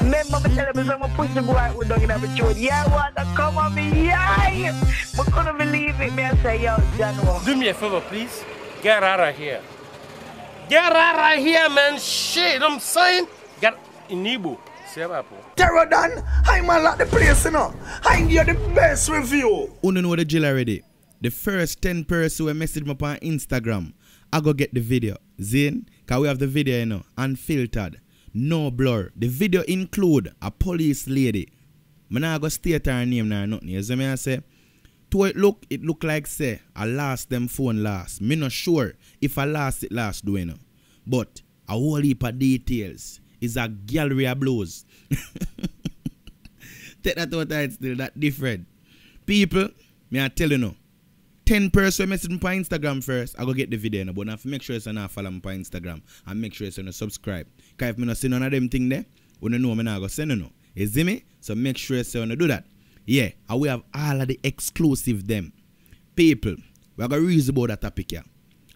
Remember me tell me some pussy boy who don't get a throat. Yeah, wanna come on me, yeah. But couldn't believe it, me I say, yo, January. Do me a favor, please. Get out of here. Get out of here, man. Shit, I'm saying. Get in Ibu. Terror Dan, I'm a lot the place, you know. I give you the best review. You know the drill already. The first 10 persons who message me on Instagram, I go get the video. Zane, because we have the video, you know, unfiltered. No blur. The video include a police lady. I not go state her name nor nothing. You see me I say? To it look like say I lost them phone last. Me not sure if I lost it last do you know. But a whole heap of details. Is a gallery of blows. Take that out it's still that different. People, me I tell you now. 10 persons message me on Instagram first. I go get the video now, but I have to make sure you not follow me on Instagram and make sure you not subscribe. Because if me not see none of them thing there, you don't know me not go send you know. You see me? So make sure you not do that. Yeah, and we have all of the exclusive them. People, we are going to reason about that topic here.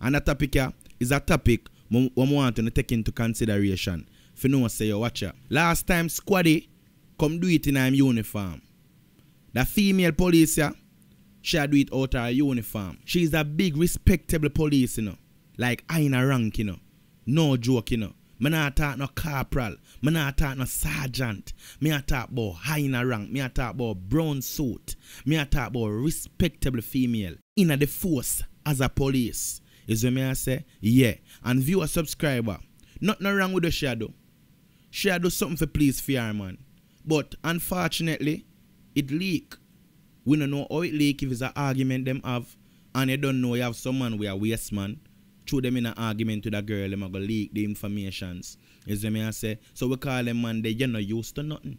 And that topic here is a topic we want to take into consideration. If you know say you watch her. Last time Squaddy come do it in her uniform. The female police here, she do it out of her uniform. She's a big respectable police, you know. Like I in a rank, you know. No joke, you know. Me not talk no corporal. Me not talk no sergeant. Me not talk about high in a rank. Me not talk about brown suit. Me not talk about respectable female. In the force as a police. Is what me I say? Yeah. And viewer subscriber. Nothing wrong with the shadow. She do something for police fear, man. But unfortunately, it leak. We don't know how it leak if it's an argument them have. And you don't know you have someone with a waste man. Through them in an argument with a girl, them are going to leak the informations. Is what I say? So we call them man, they not used to nothing.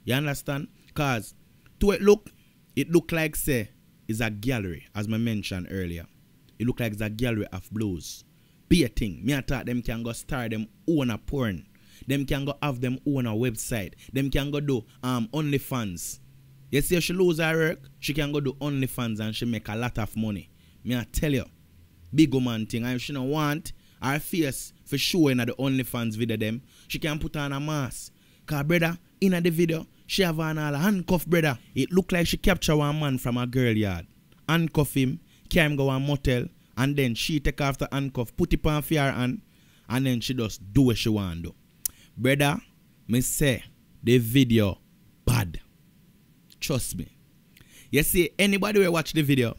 You understand? Because to it look like say, it's a gallery, as I mentioned earlier. It look like it's a gallery of blues. Be a thing. Me I thought them can go start them own a porn. Them can go have them own a website. Them can go do OnlyFans. You see if she lose her work, she can go do OnlyFans and she make a lot of money. Me I tell you, big woman thing. And if she don't want her face for showing at the OnlyFans video them, she can put on a mask. Cause brother, in the video, she have on all handcuff brother. It look like she capture one man from a girl yard. Handcuff him, carry him go a motel, and then she take off the handcuff, put it on fear and then she just do what she want do. Brother, me say the video bad. Trust me. You see, anybody will watch the video,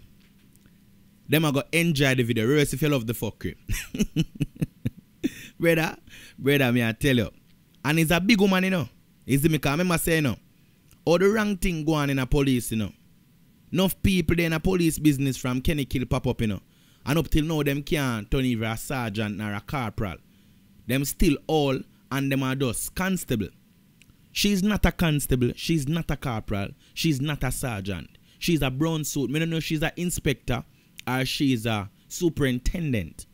them are going to enjoy the video. Rest if you love the fuckery. brother, me I tell you. And he's a big woman, you know. Is me, because I remember saying, you know, all the wrong thing go on in a police, you know. Enough people there in a police business from Kenny Kill pop up, you know. And up till now, them can't turn even a sergeant or a corporal. Them still all, and them are just constable. She's not a constable. She's not a corporal. She's not a sergeant. She's a brown suit. I don't know if she's an inspector or she's a superintendent.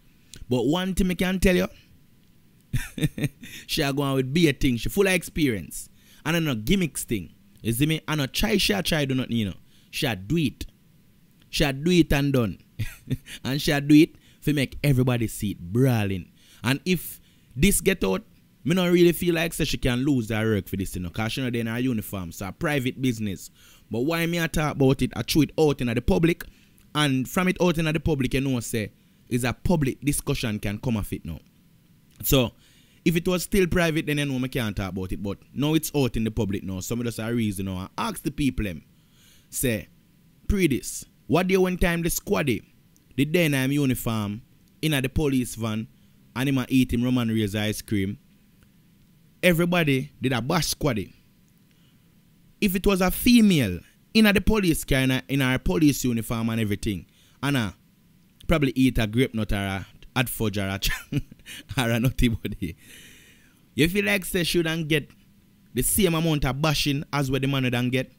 But one thing I can tell you, she are going with be a thing. She full of experience. And I know gimmicks thing. You see me? I know try do nothing, you know. She do it. She do it and done. And she do it to make everybody see it brawling. And if this get out, me not really feel like so she can lose her work for this, you know, because she not in her uniform. So a private business. But why me I talk about it, I throw it out in the public. And from it out in the public, you know, say, is a public discussion can come of it now. So, if it was still private, then you know I can't talk about it. But now it's out in the public now. Some of us are reason now. I ask the people them, say, pre this, what day one time the squaddy, the day in him uniform, in the police van, and him eat him Roman Reigns ice cream. Everybody did a bash squaddy. If it was a female in the police car, in her police uniform and everything, and probably eat a grape nut or a hot fudge or a nutty body, you feel like they shouldn't get the same amount of bashing as what the man don't get?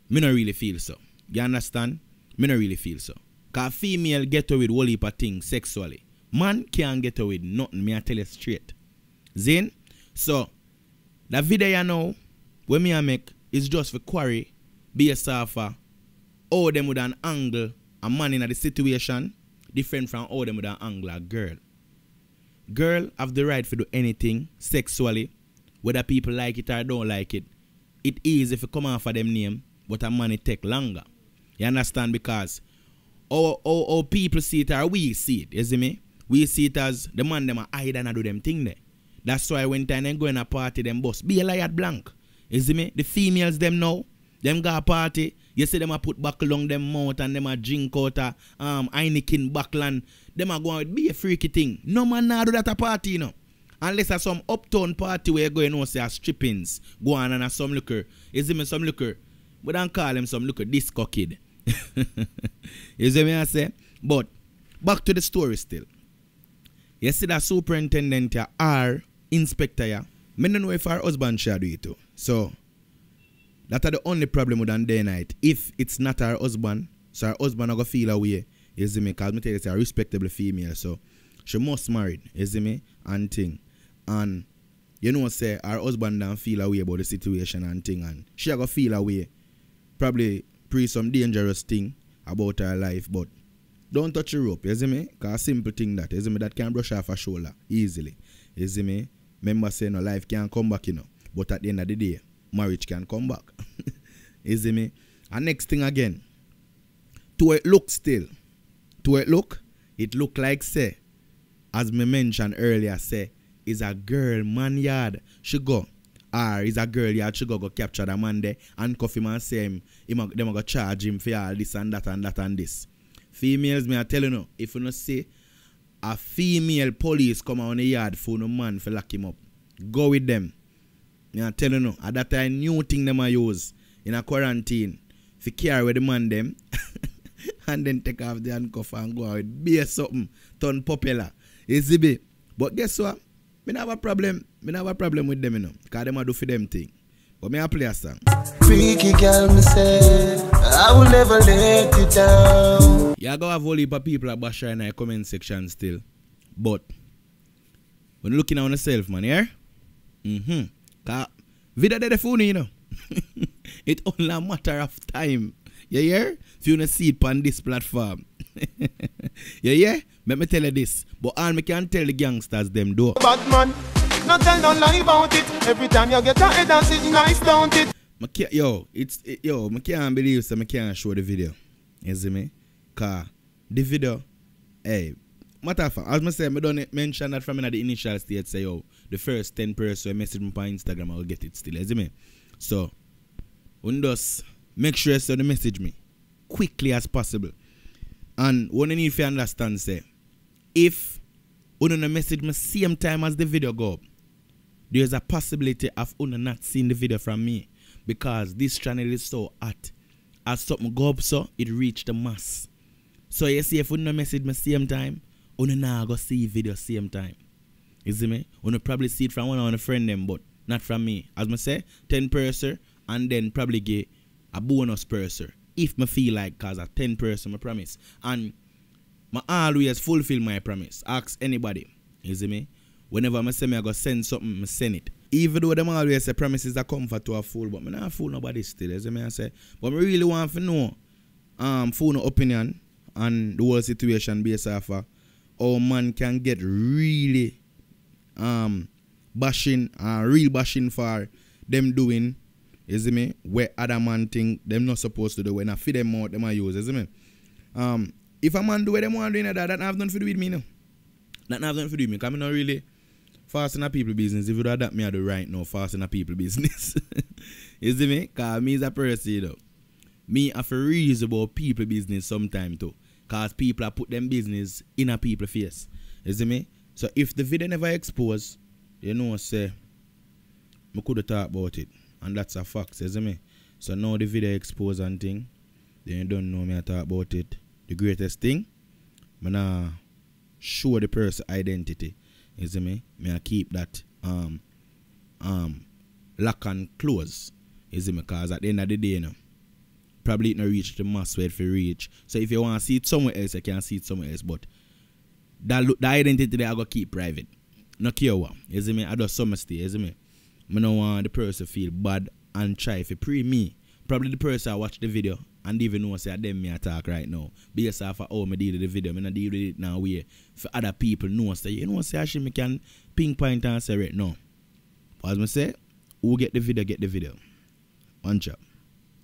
Me not really feel so. You understand? Me not really feel so. Because female get away with whole heap of things sexually. Man can't get away with nothing, me I tell you straight. Zane? So, the video you know, when me I make, is just for quarry, be a surfer, all them with an angle, a man in the situation, different from all them with an angle, a girl. Girl have the right to do anything sexually whether people like it or don't like it, it is if you come off of them name, but a money take longer. You understand? Because our people see it or we see it, you see me? We see it as the man them a hide and a do them thing there. That's why when time them go in a party, them boss be a liar blank. You see me? The females them now, them go a party, you see them a put buckle on them mouth and them a drink out a Heineken buckle and them a go out be a freaky thing. No man now do that a party, you know. Unless a some uptown party where you go and say a strippings, go on and a some liquor. You see me some liquor? We don't call them some liquor disco kid. You see me I say? But back to the story still. You see that superintendent ya or inspector ya, I don't know if her husband should do it too. So that's the only problem with on day night. If it's not her husband, so her husband will feel away. You see me? Because I tell you, it's a respectable female. So she must married. You see me? And thing. And you know say her husband don't feel away about the situation and thing. And she will feel away. Probably pre some dangerous thing about her life. But don't touch her up. You see me? Because a simple thing that. You see me? That can brush off her shoulder easily. You see me? Remember saying no life can't come back, you know. But at the end of the day, marriage can come back. You see me? And next thing again, to it look still. To it look like say, as me mentioned earlier, say, is a girl man yard. She go. Or is a girl yard, she go capture the man there and cuff him and say him them go charge him for all this and that and that and this. Females, me I tell you no, if you no see a female police come on the yard for no man for lock him up, go with them. I tell you no, at that time new thing them I use in a quarantine. If you carry with the man them and then take off the handcuff and go out with be something turn popular. You see me? But guess what? Me not have a problem. Me not have a problem with them, you know. Because them a do for them thing. But me a play a song. Freaky girl, me say, I will never let you down. You go have a whole heap of people at bash in the comment section still. But when you looking at yourself, man, yeah? Because video de the phone, you know. It only a matter of time. You hear? If you don't see it on this platform. You hear? Let me tell you this. But all me can tell the gangsters them do. Batman, no tell no lie about it. Every time you get a head dance, it's nice, don't it? I can't believe so I can't show the video. You see me? Because the video, hey, matter of fact, as I say, I don't mention that from the initial stage, say, yo, the first 10 person who message me on Instagram, I will get it still. You see me? So, when just make sure you send the message me quickly as possible. And what you need to understand, say, if you don't message me same time as the video go up, there's a possibility of you not seeing the video from me. Because this channel is so hot. As something go up so, it reach the mass. So you see, if you don't message me same time, you not go see video same time. You see me? You probably see it from one of the friend them, but not from me. As I say, 10 person and then probably get a bonus person. If me feel like, cause a 10 person, I promise. And I always fulfill my promise. Ask anybody. You see me? Whenever I say I go send something, I send it. Even though them always say promises are comfort to a fool, but I not fool nobody still. You see me? I say, but I really want to know fool no opinion on the whole situation based off of how man can get really bashing real bashing for them doing. You see me? Where other man think them not supposed to do. When I feed them out, them I use. You see me? If a man do what them want to do, that have nothing to do with me, no. That have nothing to do with me. Because I'm not really fast in a people business. If you do that, me I do right now, fast in a people business. You see me? Because me is a person, you know. Me have to reason about people business sometime too. Because people have put them business in a people face. You see me? So if the video never exposed, you know, say, I could have talked about it. And that's a fact, you see me? So now the video exposed and thing, then you don't know me I talk about it. The greatest thing, I nah show the person identity. You see me? I keep that lock and close. You see me? Because at the end of the day, you know, probably it not reach the mass where it reach. So if you want to see it somewhere else, you can see it somewhere else. But the identity there I go keep private. No care what. You see me? I do some mistake. You see me? I don't want the person feel bad and try if you pre me. Probably the person I watch the video and even know say them me attack right now. Based off of how I deal with the video. I not deal with it now where for other people know say, you know say I can pinpoint and say right now. As I say, Who get the video, get the video. One job.